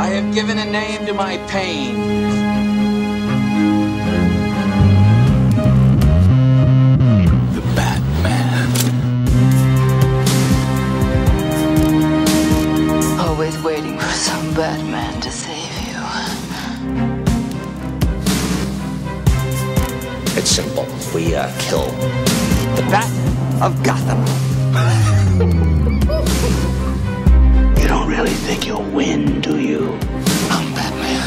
I have given a name to my pain. The Batman. Always waiting for some Batman to save you. It's simple. We kill the Bat of Gotham. You don't really think you'll win, do you? I'm Batman.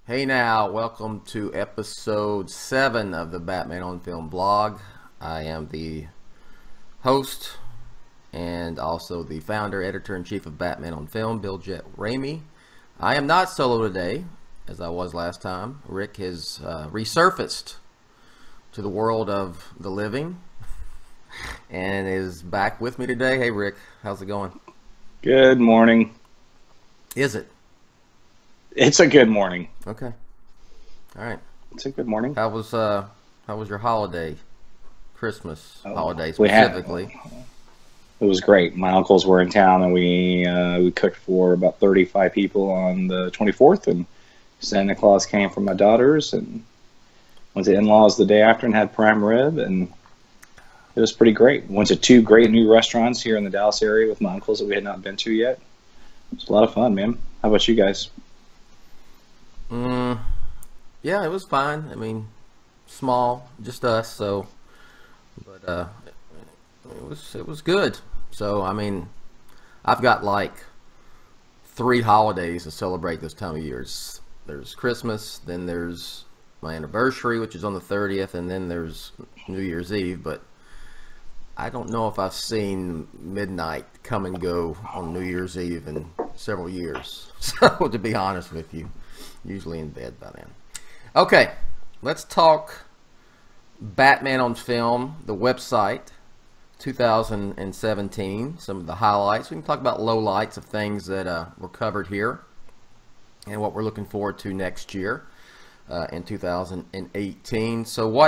Hey now, welcome to episode 7 of the Batman on Film blog. I am the host and also the founder, editor-in-chief of Batman on Film, Jett, Ramey. I am not solo today, as I was last time. Rick has resurfaced to the world of the living and is back with me today. Hey Rick, how's it going? Good morning. Is it? It's a good morning. Okay. All right. It's a good morning. How was your holiday? Christmas holiday specifically? It was great. My uncles were in town, and we cooked for about 35 people on the 24th, and Santa Claus came for my daughters, and went to in-laws the day after and had prime rib, and it was pretty great. Went to 2 great new restaurants here in the Dallas area with my uncles that we had not been to yet. It was a lot of fun, man. How about you guys? Yeah, it was fine. I mean, small, just us. So, but it was good. So, I mean, I've got like 3 holidays to celebrate this time of year. There's Christmas, then there's my anniversary, which is on the 30th, and then there's New Year's Eve. But I don't know if I've seen midnight come and go on New Year's Eve in several years. So, to be honest with you. Usually in bed by then. Okay, let's talk Batman on Film, the website, 2017, some of the highlights. We can talk about lowlights of things that were covered here and what we're looking forward to next year in 2018. So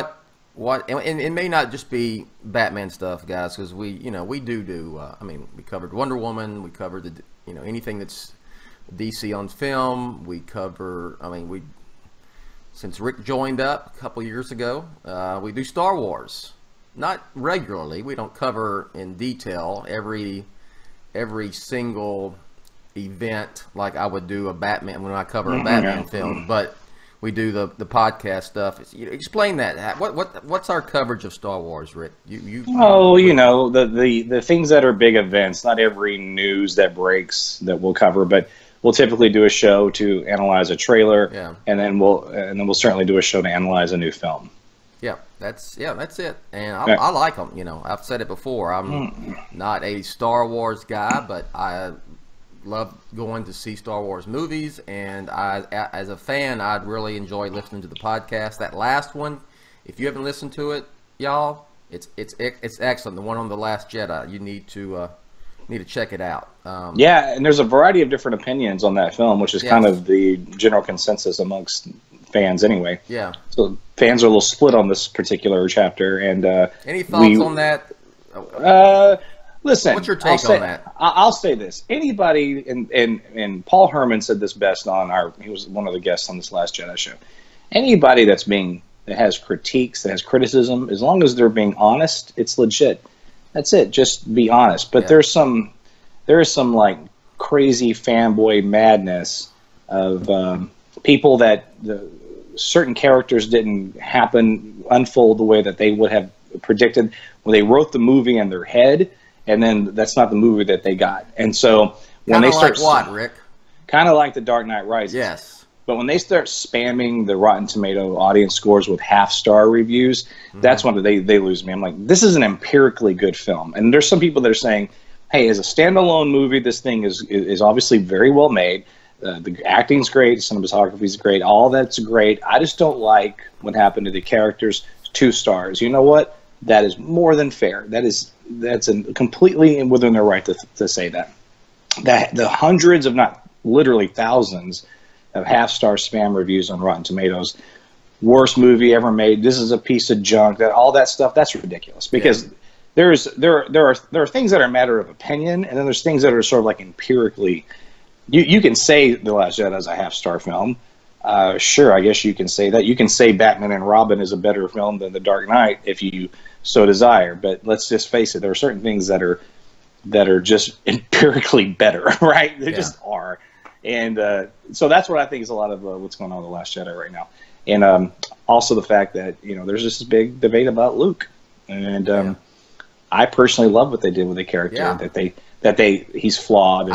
and it may not just be Batman stuff, guys, because we do I mean, we covered Wonder Woman, we covered anything that's DC on Film. We cover, since Rick joined up a couple years ago, we do Star Wars. Not regularly. We don't cover in detail every single event like I would do a Batman when I cover a Batman film, but we do the podcast stuff. Explain that. What's our coverage of Star Wars, Rick? The things that are big events. Not every news that breaks that we'll cover, but we'll typically do a show to analyze a trailer, and then we'll certainly do a show to analyze a new film. Yeah, that's it. And I like them. I've said it before. I'm not a Star Wars guy, but I love going to see Star Wars movies, and as a fan, I'd really enjoy listening to the podcast. That last one, if you haven't listened to it, y'all, it's excellent. The one on The Last Jedi. You need to check it out. And there's a variety of different opinions on that film, which is kind of the general consensus amongst fans anyway. Yeah. So fans are a little split on this particular chapter. And any thoughts on that? Listen, what's your take on that? I'll say this. Anybody, and Paul Herman said this best he was one of the guests on this Last Jedi show. Anybody that has critiques, that has criticism, as long as they're being honest, it's legit. That's it. Just be honest. But there is some like crazy fanboy madness of people that certain characters didn't unfold the way that they would have predicted when they wrote the movie in their head, and then that's not the movie that they got. And so when they start, like what, Rick? Kind of like The Dark Knight Rises. Yes. But when they start spamming the Rotten Tomato audience scores with half-star reviews, that's when they lose me. I'm like, this is an empirically good film. And there's some people that are saying, hey, as a standalone movie, this thing is obviously very well made. The acting's great, cinematography's great, all that's great. I just don't like what happened to the characters. 2 stars. You know what? That is more than fair. That's completely within their right to say that. The hundreds, if not literally thousands of half-star spam reviews on Rotten Tomatoes. Worst movie ever made. This is a piece of junk. That all that stuff. That's ridiculous because there are things that are a matter of opinion, and then there's things that are sort of like empirically. You can say The Last Jedi is a half-star film. Sure, I guess you can say that. You can say Batman and Robin is a better film than The Dark Knight if you so desire. But let's just face it, there are certain things that are just empirically better, right? They just are. And so that's what I think is a lot of what's going on with The Last Jedi right now. And also the fact that, there's this big debate about Luke. And I personally love what they did with the character, that he's flawed. And,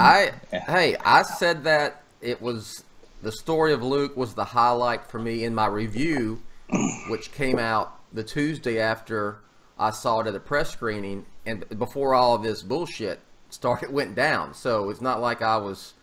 I said that it was the story of Luke was the highlight for me in my review, which came out the Tuesday after I saw it at a press screening and before all of this bullshit went down. So it's not like I was,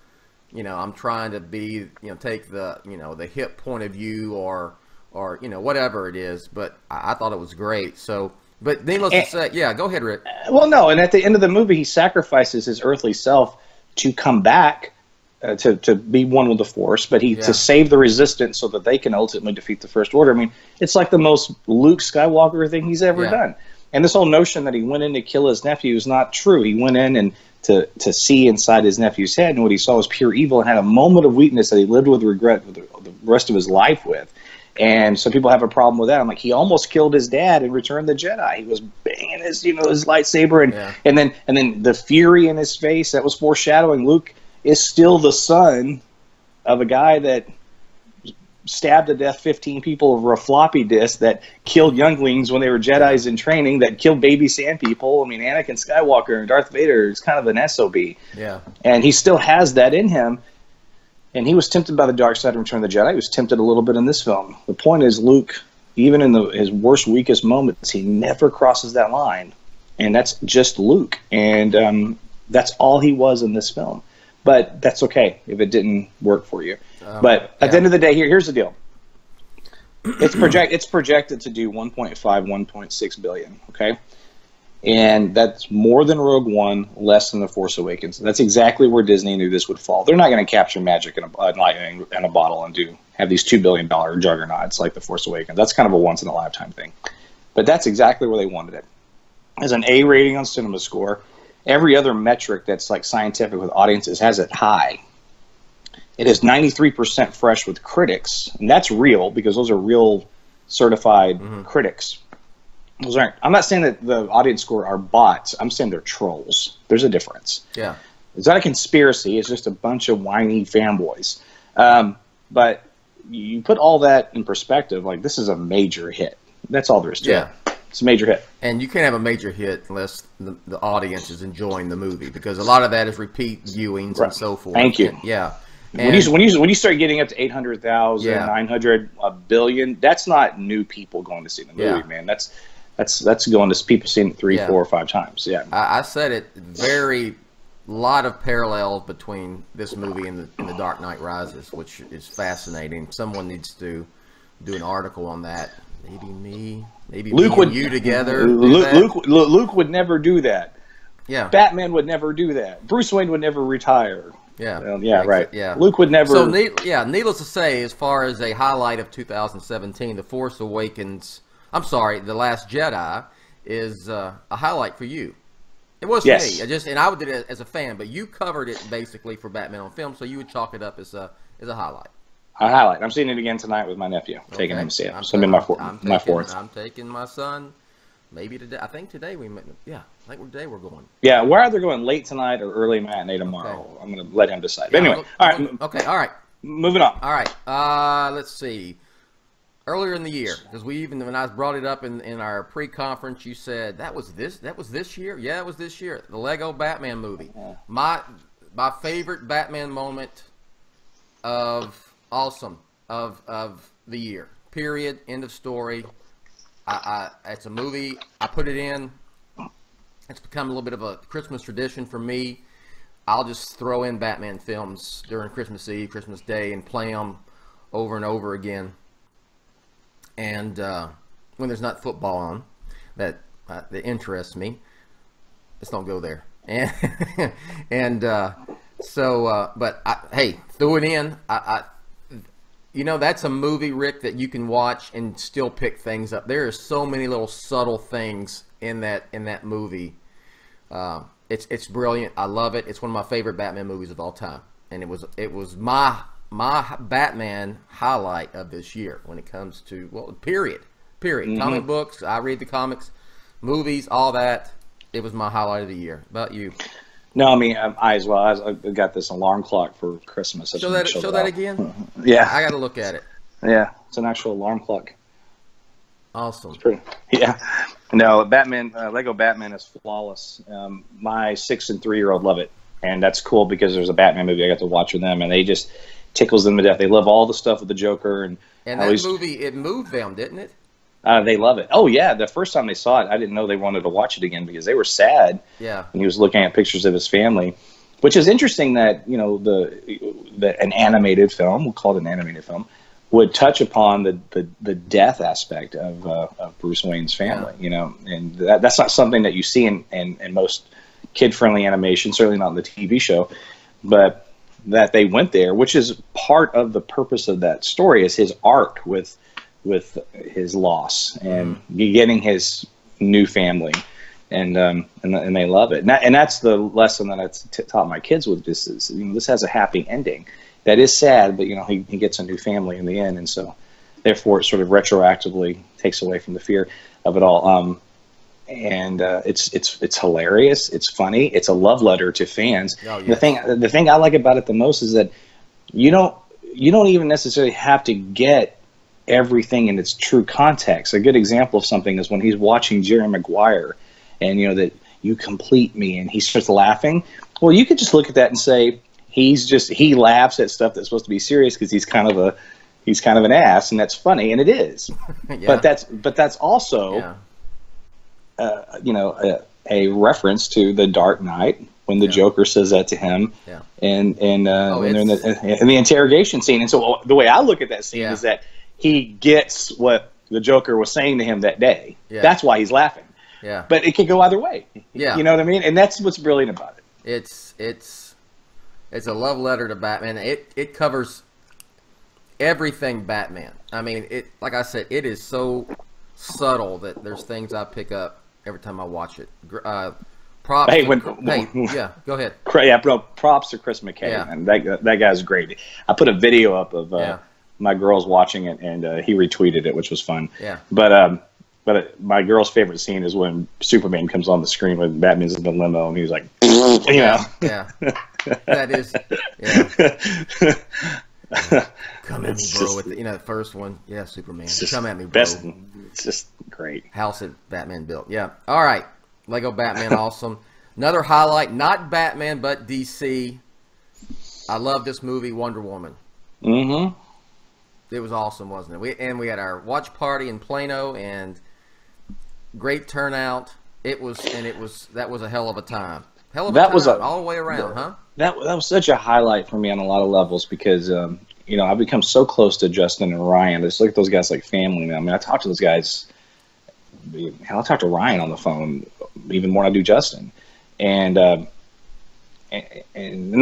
I'm trying to be, take the, the hip point of view or whatever it is. But I thought it was great. So, but needless to say, go ahead, Rick. Well, no, and at the end of the movie, he sacrifices his earthly self to come back to be one with the Force, but to save the Resistance so that they can ultimately defeat the First Order. I mean, it's like the most Luke Skywalker thing he's ever done. And this whole notion that he went in to kill his nephew is not true. He went in and to see inside his nephew's head, and what he saw was pure evil, and had a moment of weakness that he lived with regret for the rest of his life with. And so people have a problem with that. I'm like, he almost killed his dad in Return of the Jedi. He was banging his, his lightsaber, and then the fury in his face, that was foreshadowing Luke is still the son of a guy that stabbed to death 15 people over a floppy disk, that killed younglings when they were Jedis in training, that killed baby sand people. I mean, Anakin Skywalker and Darth Vader is kind of an SOB. Yeah. And he still has that in him. And he was tempted by the dark side in Return of the Jedi. He was tempted a little bit in this film. The point is, Luke, even in his worst, weakest moments, he never crosses that line. And that's just Luke. And that's all he was in this film. But that's okay if it didn't work for you. But at the end of the day, here's the deal. It's projected to do 1.5, 1.6 billion, okay? And that's more than Rogue One, less than The Force Awakens. That's exactly where Disney knew this would fall. They're not going to capture magic in a bottle and have these $2 billion juggernauts like The Force Awakens. That's kind of a once-in-a-lifetime thing. But that's exactly where they wanted it. As an A rating on Cinema Score, every other metric that's like scientific with audiences has it high. It is 93% fresh with critics, and that's real because those are real certified critics. Those aren't. I'm not saying that the audience score are bots. I'm saying they're trolls. There's a difference. Yeah, it's not a conspiracy. It's just a bunch of whiny fanboys. But you put all that in perspective. Like, this is a major hit. That's all there is to it. It's a major hit. And you can't have a major hit unless the audience is enjoying the movie, because a lot of that is repeat viewings and so forth. Thank you. And when you start getting up to 800,000, 900, a billion, that's not new people going to see the movie, man. That's going to people seeing it 3, 4, or 5 times. Yeah, I said it. Very lot of parallels between this movie and the Dark Knight Rises, which is fascinating. Someone needs to do an article on that. Maybe Luke and you together. Luke would never do that. Yeah, Batman would never do that. Bruce Wayne would never retire. Yeah, right. Yeah, Luke would never. So, needless to say, as far as a highlight of 2017, The Force Awakens. I'm sorry, The Last Jedi is a highlight for you. It was for me. I did it as a fan, but you covered it basically for Batman on Film, so you would chalk it up as a highlight. A highlight. I'm seeing it again tonight with my nephew, taking him to see it. So I'm in my fourth. I'm taking my son. Maybe today. I think today we. Yeah, I think today we're going. Yeah, we're either going late tonight or early matinee tomorrow. Okay. I'm going to let him decide. But anyway, all right. Okay, all right. Moving on. All right. Let's see. Earlier in the year, because when I brought it up in our pre-conference, you said that was this year. Yeah, it was this year. The Lego Batman movie. My favorite Batman moment of the year. Period. End of story. It's a movie. I put it in. It's become a little bit of a Christmas tradition for me. I'll just throw in Batman films during Christmas Eve, Christmas Day, and play them over and over again. And when there's not football on, that interests me. Let's don't go there. And So, but hey, threw it in. You know, that's a movie, Rick, that you can watch and still pick things up. There are so many little subtle things in that movie. It's brilliant. I love it. It's one of my favorite Batman movies of all time, and it was my Batman highlight of this year when it comes to, well, period. Comic books. I read the comics, movies, all that. It was my highlight of the year. About you? No, I mean, I as well. I got this alarm clock for Christmas. Show that again. Yeah, I got to look at it. Yeah, it's an actual alarm clock. Awesome. It's pretty. Yeah. No, Batman. Lego Batman is flawless. My 6 and 3-year-old love it, and that's cool because there's a Batman movie I got to watch with them, and they just tickles them to death. They love all the stuff with the Joker and that movie. It moved them, didn't it? They love it. Oh yeah, the first time they saw it, I didn't know they wanted to watch it again because they were sad. Yeah. And he was looking at pictures of his family, which is interesting that an animated film, we'll call it an animated film, would touch upon the death aspect of Bruce Wayne's family. Yeah. You know, and that's not something that you see in most kid-friendly animation, certainly not in the TV show, but that they went there, which is part of the purpose of that story, is his arc with his loss and getting his new family, and they love it. And that's the lesson that I taught my kids with this is, you know, this has a happy ending. That is sad, but you know, he gets a new family in the end, and so therefore it sort of retroactively takes away from the fear of it all. It's hilarious. It's funny. It's a love letter to fans. Oh, yes. The thing I like about it the most is that you don't even necessarily have to get everything in its true context. A good example of something is when he's watching Jerry Maguire, and you know that you complete me, and he starts laughing. Well, you could just look at that and say he laughs at stuff that's supposed to be serious because he's kind of an ass, and that's funny, and it is. Yeah. But that's also a reference to The Dark Knight when the Joker says that to him, and when they're in the interrogation scene. And so the way I look at that scene is that he gets what the Joker was saying to him that day. Yeah. That's why he's laughing. Yeah. But it could go either way. Yeah. You know what I mean? And that's what's brilliant about it. It's a love letter to Batman. It covers everything Batman. I mean, like I said, it is so subtle that there's things I pick up every time I watch it. Props. Hey, yeah, go ahead. Yeah, bro. Props to Chris McKay. Yeah. Man. That guy's great. I put a video up of my girls watching it, and he retweeted it, which was fun. Yeah. But my girl's favorite scene is when Superman comes on the screen when Batman's in the limo, and he's like, you know. Yeah. That is. Yeah. Come at me, bro. With the first one. Yeah, Superman. Come at me, bro. It's just great. House that Batman built. Yeah. All right. Lego Batman, awesome. Another highlight, not Batman, but DC. I love this movie, Wonder Woman. Mm-hmm. It was awesome, wasn't it? We had our watch party in Plano, and great turnout. That was a hell of a time. Hell of a time all the way around, huh? That was such a highlight for me on a lot of levels because I've become so close to Justin and Ryan. I just look at those guys like family now. I mean, I talk to those guys. I'll talk to Ryan on the phone even more than I do Justin, and no,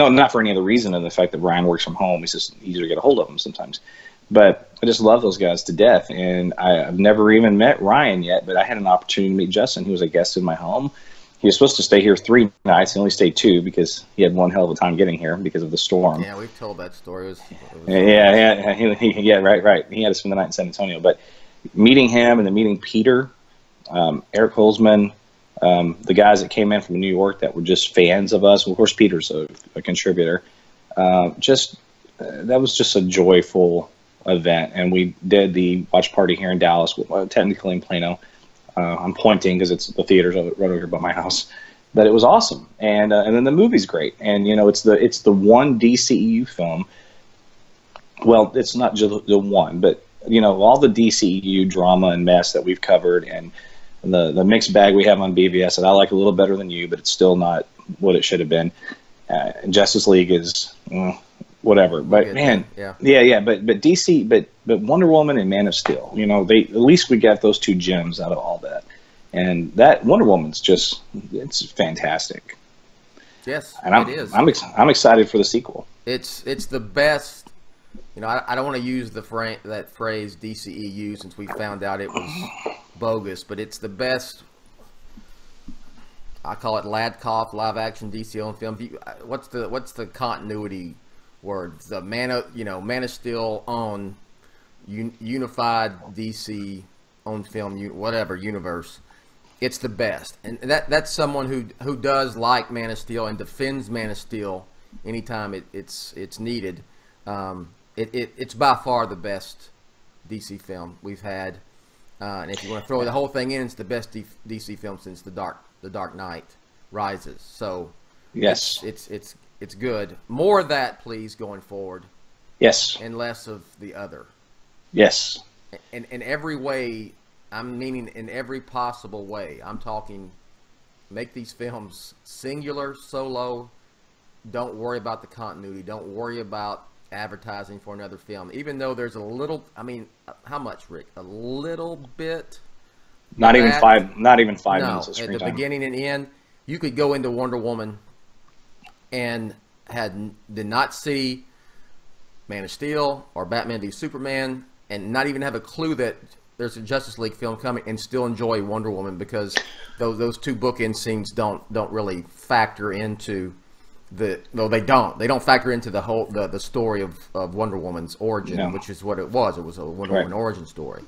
not for any other reason than the fact that Ryan works from home. It's just easier to get a hold of him sometimes. But I just love those guys to death, and I've never even met Ryan yet, but I had an opportunity to meet Justin. He was a guest in my home. He was supposed to stay here 3 nights. He only stayed 2 because he had one hell of a time getting here because of the storm. Yeah, we've told that story. Right. He had to spend the night in San Antonio. But meeting him and then meeting Peter, Eric Holzman, the guys that came in from New York that were just fans of us. Well, of course, Peter's a contributor. That was just a joyful event. And we did the watch party here in Dallas, technically in Plano. I'm pointing because it's the theater's right over here by my house, but it was awesome. And then the movie's great. And it's the one DCEU film. Well, it's not just the one, but all the DCEU drama and mess that we've covered, and the mixed bag we have on BVS that I like a little better than you, but it's still not what it should have been. Justice League is whatever, but man, but DC, but Wonder Woman and Man of Steel, at least we got those 2 gems out of all that, and that Wonder Woman's it's fantastic. Yes, and it is. I'm excited for the sequel. It's the best. You know, I don't want to use that phrase DCEU since we found out it was bogus, but it's the best. I call it Ladkoff live action DC on film. What's the continuity word? The Man of Steel on unified DC on film, whatever universe. It's the best, and that's someone who does like Man of Steel and defends Man of Steel anytime it's needed. It's by far the best DC film we've had, and if you want to throw the whole thing in, it's the best DC film since The Dark Knight Rises. So yes, it's good. More of that, please, going forward. Yes, and less of the other. Yes, and in every way. I'm meaning in every possible way. I'm talking make these films singular, solo. Don't worry about the continuity. Don't worry about advertising for another film. Even though there's a little, I mean, how much, Rick? A little bit. Not even 5 minutes of screen at the time. beginning and end. You could go into Wonder Woman and did not see Man of Steel or Batman v Superman and not even have a clue that there's a Justice League film coming and still enjoy Wonder Woman because those two bookend scenes don't really factor into they don't factor into the whole the story of Wonder Woman's origin, which is what it was. It was a Wonder Woman origin story.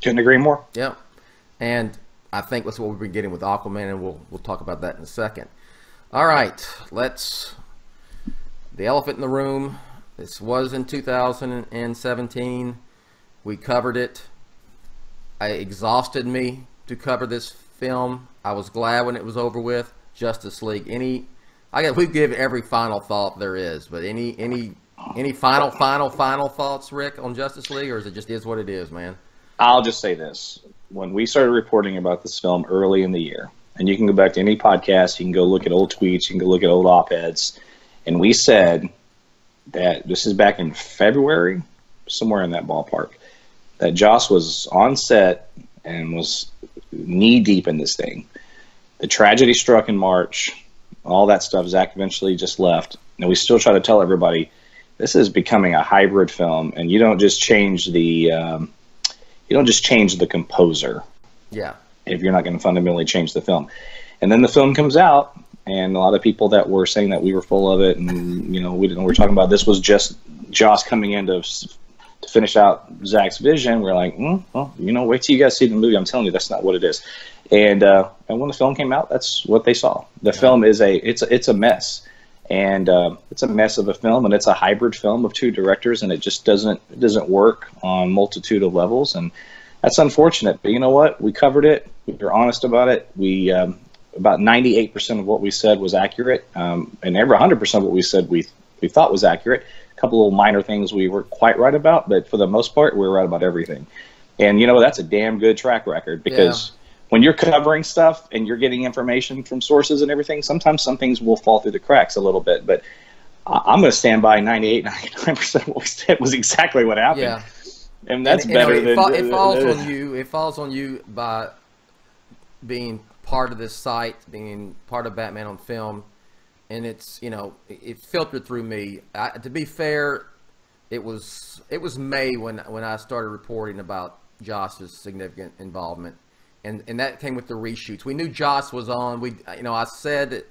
Couldn't agree more. Yeah, and I think that's what we've been getting with Aquaman, and we'll talk about that in a second. All right, the elephant in the room. This was in 2017. We covered it. It exhausted me to cover this film. I was glad when it was over with. Justice League. We give every final thought there is, but any final thoughts, Rick, on Justice League, or is it just is what it is, man? I'll just say this: when we started reporting about this film early in the year, and you can go back to any podcast, you can go look at old tweets, you can go look at old op-eds, and we said that this is back in February, somewhere in that ballpark, that Joss was on set and was knee-deep in this thing. The tragedy struck in March, all that stuff. Zach eventually just left. And we still try to tell everybody, this is becoming a hybrid film, and you don't just change the composer. Yeah. If you're not going to fundamentally change the film. And then the film comes out, and a lot of people that were saying that we were full of it, and we're talking about this was just Joss coming in to finish out Zach's vision. We're like, well, wait till you guys see the movie. I'm telling you, that's not what it is. And when the film came out, that's what they saw. The film is it's a mess, and it's a mess of a film, and it's a hybrid film of two directors, and it just doesn't work on multitude of levels, and that's unfortunate. But you know what? We covered it. We were honest about it. We about 98% of what we said was accurate, and every 100% of what we said we thought was accurate. A couple of minor things we weren't quite right about, but for the most part, we were right about everything. And that's a damn good track record, because when you're covering stuff and you're getting information from sources and everything, sometimes some things will fall through the cracks a little bit. But I'm going to stand by 98, 99% of what we said was exactly what happened. Yeah. And that's better than... It falls on you. It falls on you by being part of this site, being part of Batman on Film. And it's, it filtered through me. To be fair, it was May when I started reporting about Joss's significant involvement, and that came with the reshoots. We knew Joss was on. I said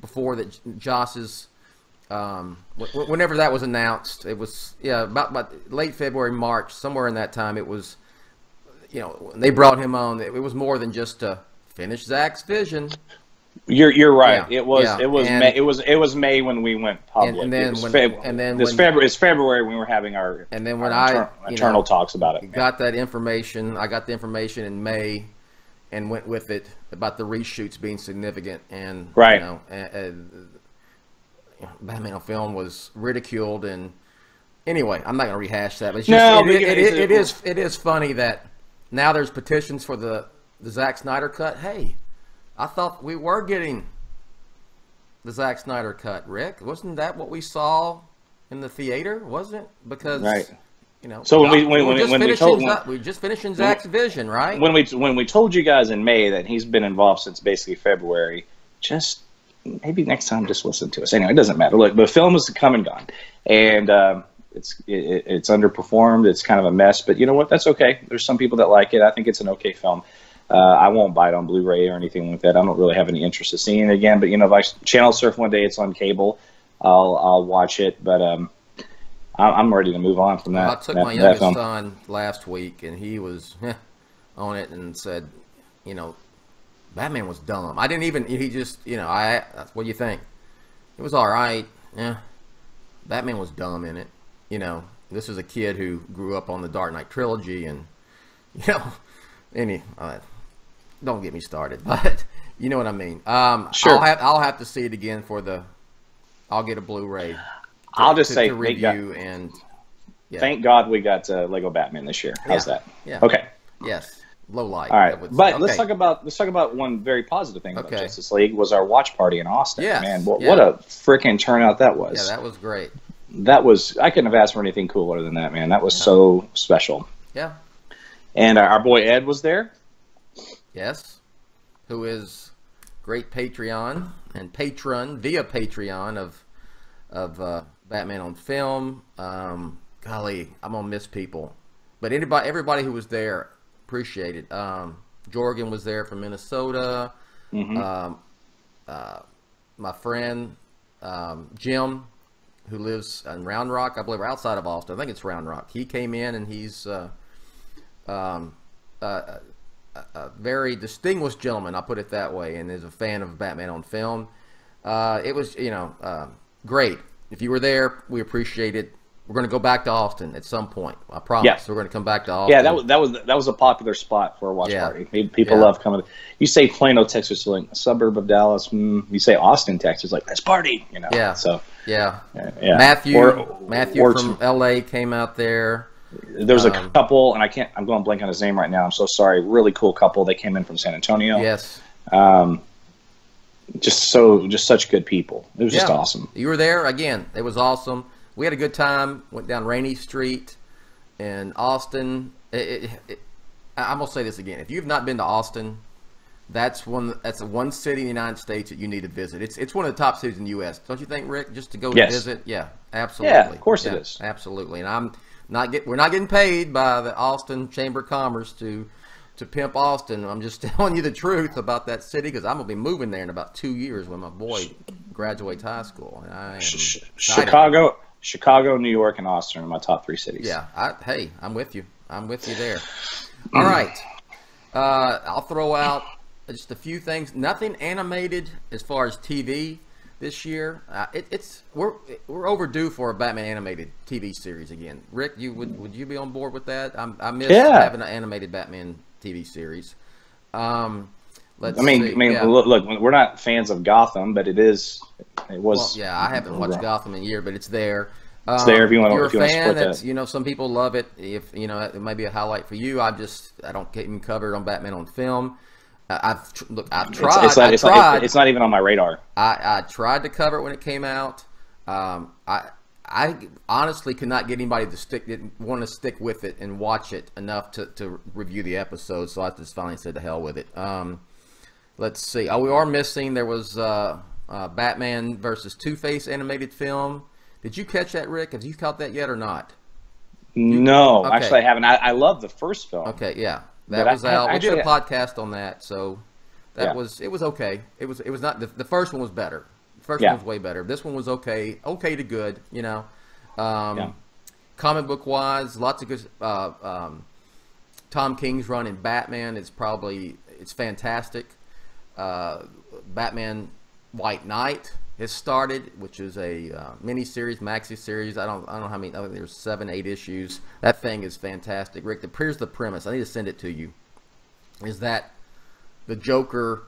before that Joss's whenever that was announced, it was about late February, March, somewhere in that time. It was, they brought him on. It was more than just to finish Zach's vision. You're right. Yeah, it was May when we went public. And then it's February when we were having our internal talks about it. Got that information. I got the information in May, and went with it about the reshoots being significant. And Batman on Film was ridiculed. And anyway, I'm not going to rehash that. But it's just, it is funny that now there's petitions for the Zack Snyder cut. Hey, I thought we were getting the Zack Snyder cut, Rick. Wasn't that what we saw in the theater? Wasn't it? Because So we just finishing Zach's vision, right? When we told you guys in May that he's been involved since basically February, just maybe next time just listen to us. Anyway, it doesn't matter. Look, the film has come and gone, and it's underperformed. It's kind of a mess, but you know what? That's okay. There's some people that like it. I think it's an okay film. I won't buy it on Blu-ray or anything like that. I don't really have any interest in seeing it again. But you know, if I channel surf one day, it's on cable, I'll watch it. But I'm ready to move on from that. I took my youngest son last week, and he was on it and said, you know, Batman was dumb. I didn't even. He just, you know, what do you think? It was all right. Yeah, Batman was dumb in it. You know, this is a kid who grew up on the Dark Knight trilogy, and you know, don't get me started, but you know what I mean. Sure. I'll have to see it again for the. I'll get a Blu-ray. I'll just say to review and. Yeah. Thank God we got Lego Batman this year. How's that? Yeah. Okay. Yes. Low light. All right, but okay. let's talk about one very positive thing about Justice League was our watch party in Austin. Yes. Man, what a freaking turnout that was. Yeah, that was great. That was, I couldn't have asked for anything cooler than that, man. That was so special. Yeah. And our boy Ed was there. Yes. Who is great Patreon and patron via Patreon of Batman on Film. Golly, I'm gonna miss people, but everybody who was there, appreciate it. Jorgen was there from Minnesota. Mm-hmm. My friend Jim, who lives in Round Rock, I believe, outside of Austin. I think it's Round Rock. He came in, and he's a very distinguished gentleman, I'll put it that way, and is a fan of Batman on Film. It was, you know, great. If you were there, we appreciate it. We're going to go back to Austin at some point. I promise. Yeah. We're going to come back to Austin. Yeah, that was a popular spot for a watch party. People love coming. You say Plano, Texas, like a suburb of Dallas. You say Austin, Texas, like let's party. You know. Yeah. So. Yeah. Yeah. Matthew from LA came out there. There was a couple, and I'm going blank on his name right now. I'm so sorry. Really cool couple. They came in from San Antonio. Yes. Just such good people. It was just awesome. You were there again. It was awesome. We had a good time. Went down Rainey Street in Austin. I'm gonna say this again. If you've not been to Austin, that's one city in the United States that you need to visit. It's one of the top cities in the U.S. Don't you think, Rick? Just to go to visit. Yeah, absolutely. Yeah, of course it is. Absolutely. And we're not getting paid by the Austin Chamber of Commerce to pimp Austin. I'm just telling you the truth about that city because I'm gonna be moving there in about 2 years when my boy graduates high school. And I am Chicago, New York, and Austin are my top 3 cities. Yeah. Hey, I'm with you. I'm with you there. All right. I'll throw out just a few things. Nothing animated as far as TV this year. We're overdue for a Batman animated TV series again. Rick, would you be on board with that? I miss having an animated Batman TV series. Look, we're not fans of Gotham, but it was. Well, yeah, I haven't watched Gotham in a year, but it's there. It's there if you want you're to a fan. That's, you know, some people love it. If you know, it may be a highlight for you. I don't get even covered on Batman on Film. I've tried. It's not even on my radar. I tried to cover it when it came out. I honestly could not get anybody to want to stick with it and watch it enough to review the episode. So I just finally said to hell with it. Let's see. We are missing. There was Batman versus Two-Face animated film. Did you catch that, Rick? Have you caught that yet or not? No, okay. Actually I haven't. I love the first film. Okay, yeah, that was out. We did a podcast on that, so it was okay. It was not the first one was better. The first one was way better. This one was okay to good. You know, comic book wise, lots of good. Tom King's run in Batman is it's fantastic. Batman White Knight has started, which is a mini-series, maxi series. I don't know how many. I think there's 7-8 issues. That thing is fantastic. Rick, here's the premise. I need to send it to you. Is that the Joker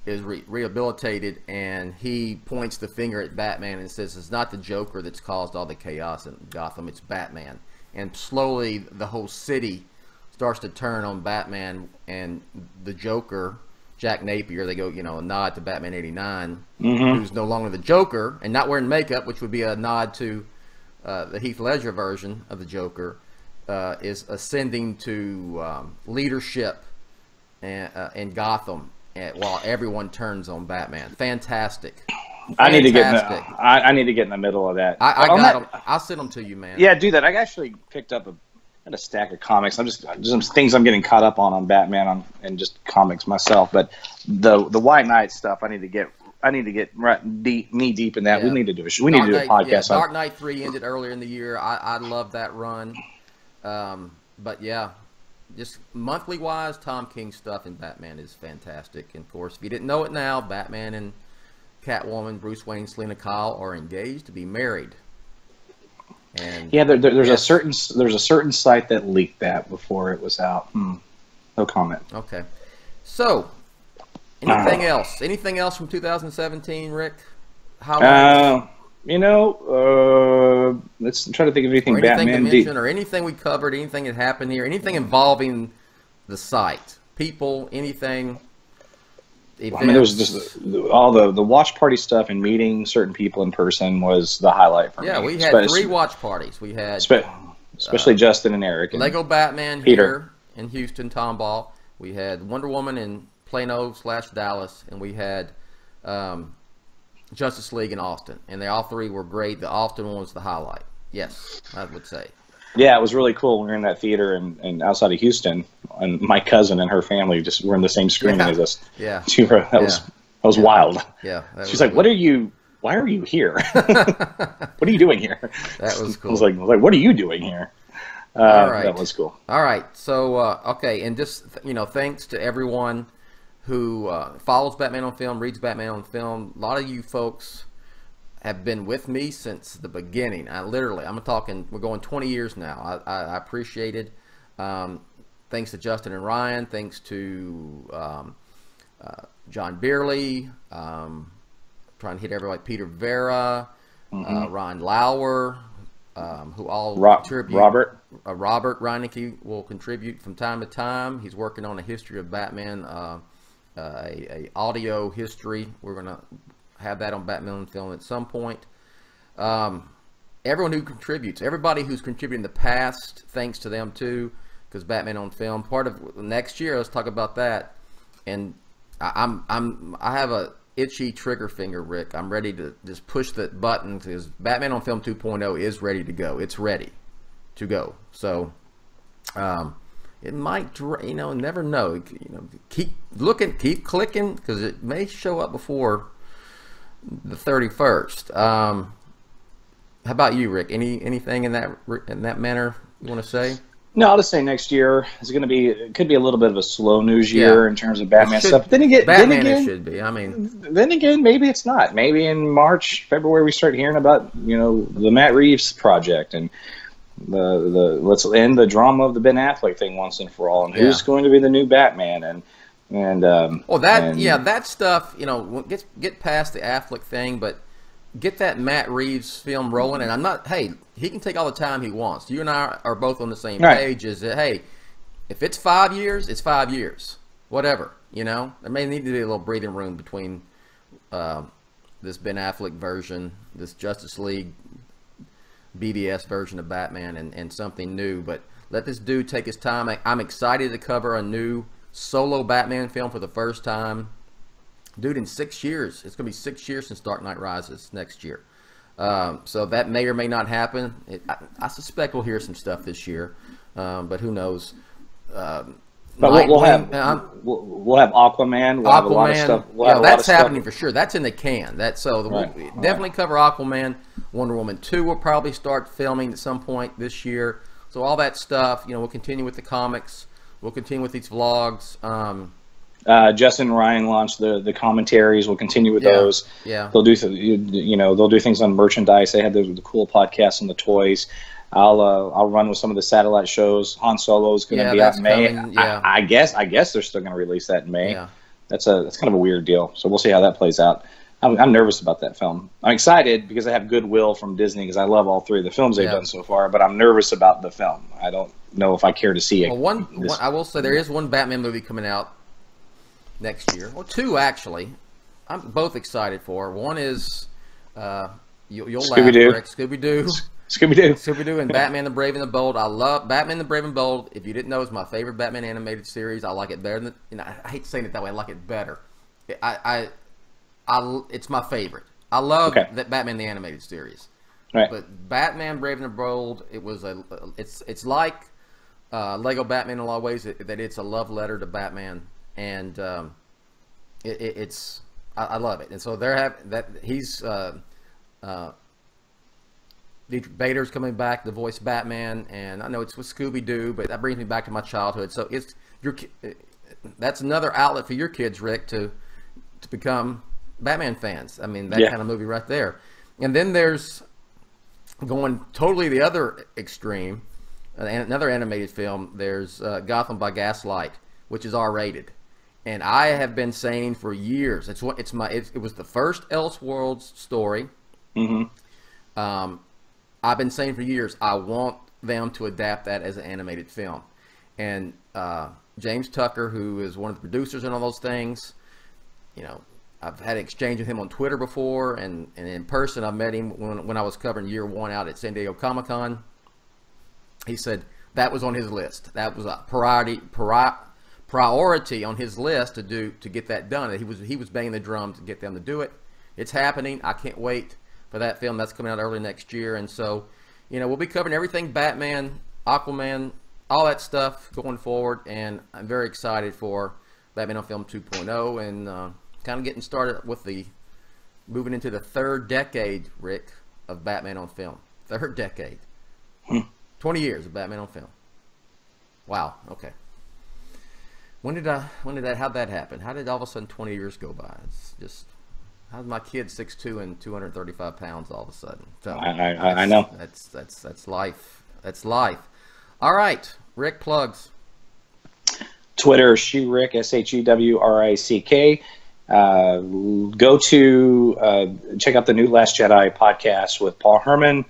is rehabilitated, and he points the finger at Batman and says, "It's not the Joker that's caused all the chaos in Gotham. It's Batman." And slowly, the whole city starts to turn on Batman and the Joker. Jack Napier, they go, a nod to Batman '89, who's no longer the Joker and not wearing makeup, which would be a nod to the Heath Ledger version of the Joker, is ascending to leadership in Gotham. while everyone turns on Batman. Fantastic. I need to get I need to get in the middle of that. I got them. I'll send them to you, man. Yeah, do that. I actually picked up a stack of comics. I'm just some things I'm getting caught up on Batman and just comics myself. But the White Knight stuff, I need to get knee deep in that. Yeah. We need to do a podcast. Yeah, Dark Knight 3 ended earlier in the year. I love that run. But yeah, just monthly wise, Tom King stuff in Batman is fantastic. And of course, if you didn't know it now, Batman and Catwoman, Bruce Wayne, Selena Kyle are engaged to be married. And yeah, there's a certain site that leaked that before it was out. No comment. Okay. So, anything else? Anything else from 2017, Rick? Let's try to think of anything, or anything Batman to mention, or anything we covered, anything that happened here, anything involving the site, people, anything. I mean, there was just all the watch party stuff and meeting certain people in person was the highlight for me. Yeah, we had 3 watch parties. We had especially Justin and Eric. And Lego Batman Peter. here in Houston, Tomball. We had Wonder Woman in Plano/Dallas, and we had Justice League in Austin. And they all 3 were great. The Austin one was the highlight. Yes, I would say. Yeah, it was really cool. We were in that theater and outside of Houston, and my cousin and her family just were in the same screening as us. Yeah, that was wild. Yeah, she's like, "Why are you here? What are you doing here?" That was cool. I was like, "What are you doing here?" All right. That was cool. All right, so okay, and just thanks to everyone who follows Batman on Film, reads Batman on Film. A lot of you folks have been with me since the beginning. We're going 20 years now. I appreciate it. Thanks to Justin and Ryan. Thanks to John Beerley. Trying to hit everybody. Peter Vera, Ron Lauer, who all contribute. Robert Reinecke will contribute from time to time. He's working on a history of Batman, a audio history. We're going to have that on Batman on Film at some point. Everyone who contributes, everybody who's contributed in the past, thanks to them too, because Batman on Film, part of next year, let's talk about that. And I have a itchy trigger finger, Rick. I'm ready to just push that button because Batman on Film 2.0 is ready to go. It's ready to go. So it might, never know. Keep looking, keep clicking, because it may show up before the 31st. How about you, Rick? Anything in that manner you want to say? No, I'll just say next year is going to be. It could be a little bit of a slow news year in terms of Batman stuff. But then again, it should be. I mean, then again, maybe it's not. Maybe in March, February, we start hearing about the Matt Reeves project and the let's end the drama of the Ben Affleck thing once and for all, and who's going to be the new Batman that stuff, get past the Affleck thing, but get that Matt Reeves film rolling. And he can take all the time he wants. You and I are both on the same page. Is that, hey, if it's 5 years, it's 5 years. Whatever, there may need to be a little breathing room between this Ben Affleck version, this Justice League BVS version of Batman, and something new. But let this dude take his time. I'm excited to cover a new solo Batman film for the first time, dude, in 6 years. It's gonna be 6 years since Dark Knight Rises next year, so that may or may not happen. I suspect we'll hear some stuff this year, but who knows. But we'll have Aquaman. We'll have a lot of stuff. That's happening for sure. That's in the can. We'll definitely cover Aquaman. Wonder Woman 2 will probably start filming at some point this year. So all that stuff, we'll continue with the comics. We'll continue with these vlogs. Justin and Ryan launched the commentaries. We'll continue with those. Yeah, they'll do they'll do things on merchandise. They had the cool podcasts on the toys. I'll run with some of the satellite shows. Han Solo is going to be out in May. I guess they're still going to release that in May. Yeah. That's kind of a weird deal. So we'll see how that plays out. I'm nervous about that film. I'm excited because I have goodwill from Disney because I love all 3 of the films they've done so far. But I'm nervous about the film. I don't know if I care to see it. Well, I will say there is one Batman movie coming out next year. Well, 2 actually. I'm both excited for. One is you'll laugh, Rick, Scooby-Doo. Scooby-Doo and Batman the Brave and the Bold. I love Batman the Brave and Bold. If you didn't know, it's my favorite Batman animated series. I like it better than I hate saying it that way. I like it better it's my favorite. I love Okay. that Batman the Animated Series. Right. But Batman Brave and the Bold, it's like Lego Batman in a lot of ways, that it's a love letter to Batman, and I love it. And so he's Dietrich Bader's coming back to voice Batman, and I know it's with Scooby-Doo, but that brings me back to my childhood. So that's another outlet for your kids, Rick, to become Batman fans. I mean, that kind of movie right there. And then there's going totally the other extreme, another animated film. There's Gotham by Gaslight, which is R-rated, and I have been saying for years, it was the first Elseworlds story. Mm-hmm. I've been saying for years, I want them to adapt that as an animated film. And James Tucker, who is one of the producers in all those things, you know, I've had an exchange with him on Twitter before, and in person. I met him when I was covering year 1 out at San Diego Comic-Con. He said that was on his list. That was a priority on his list to get that done. He was banging the drum to get them to do it. It's happening. I can't wait for that film. That's coming out early next year. And so, you know, we'll be covering everything Batman, Aquaman, all that stuff going forward. And I'm very excited for Batman on Film 2.0, and kind of getting started with moving into the 3rd decade, Rick, of Batman on film. 3rd decade. 20 years of Batman on film. Wow. Okay. How'd that happen? How did all of a sudden 20 years go by? It's just, how's my kid 6'2" and 235 pounds all of a sudden? So I know. That's life. That's life. All right. Rick, plugs. Twitter, ShewRick, ShewRick. Go to check out the new Last Jedi podcast with Paul Herman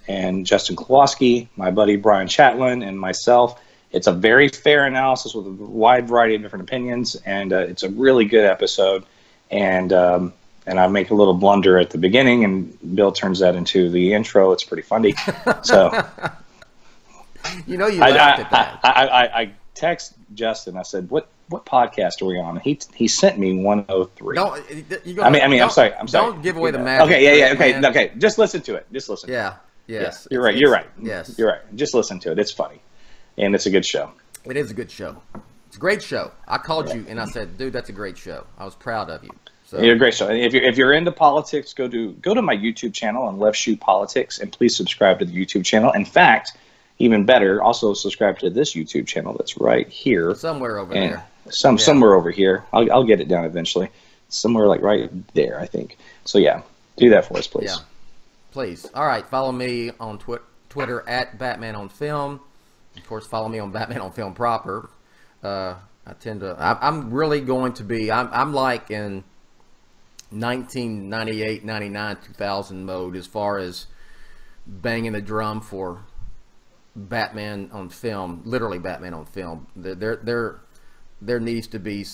and Justin Kowalski, my buddy Brian Chatlin, and myself. It's a very fair analysis with a wide variety of different opinions, and it's a really good episode. And I make a little blunder at the beginning, and Bill turns that into the intro. It's pretty funny. So, you know, you laughed at that. I text Justin. I said, "What podcast are we on?" He sent me 103. I'm sorry. Don't give away the magic. Okay. Okay. Just listen to it. Yeah. Yes. Yeah, you're right. Yes. You're right. Just listen to it. It's funny, and it's a good show. It is a good show. It's a great show. I called you and I said, "Dude, that's a great show." I was proud of you. So. You're a great show. And if you're into politics, go to my YouTube channel on Left Shoe Politics, and please subscribe to the YouTube channel. In fact, even better, also subscribe to this YouTube channel that's right here. Somewhere over there. Somewhere over here. I'll get it down eventually. Somewhere like right there, I think. So yeah, do that for us, please. Yeah, please. All right, follow me on Twitter at Batman on Film. Of course, follow me on Batman on Film proper. I'm really going to be. I'm like in 1998, 99, 2000 mode as far as banging the drum for Batman on film, literally Batman on film. There needs to be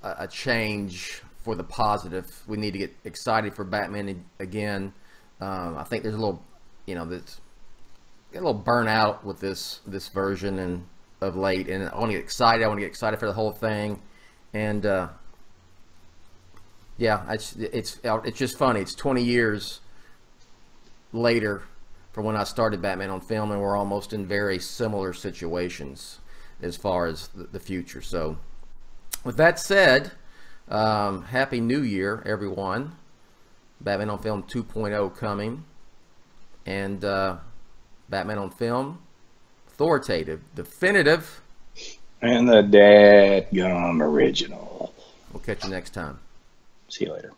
a change for the positive. We need to get excited for Batman again. I think there's a little, get a little burnout with this version and of late, and I want to get excited. I want to get excited for the whole thing, and yeah, it's just funny. It's 20 years later from when I started Batman on film, and we're almost in very similar situations as far as the future. So with that said, Happy New Year, everyone. Batman on Film 2.0 coming, and Batman on Film, authoritative, definitive, and the dadgum original. We'll catch you next time. See you later.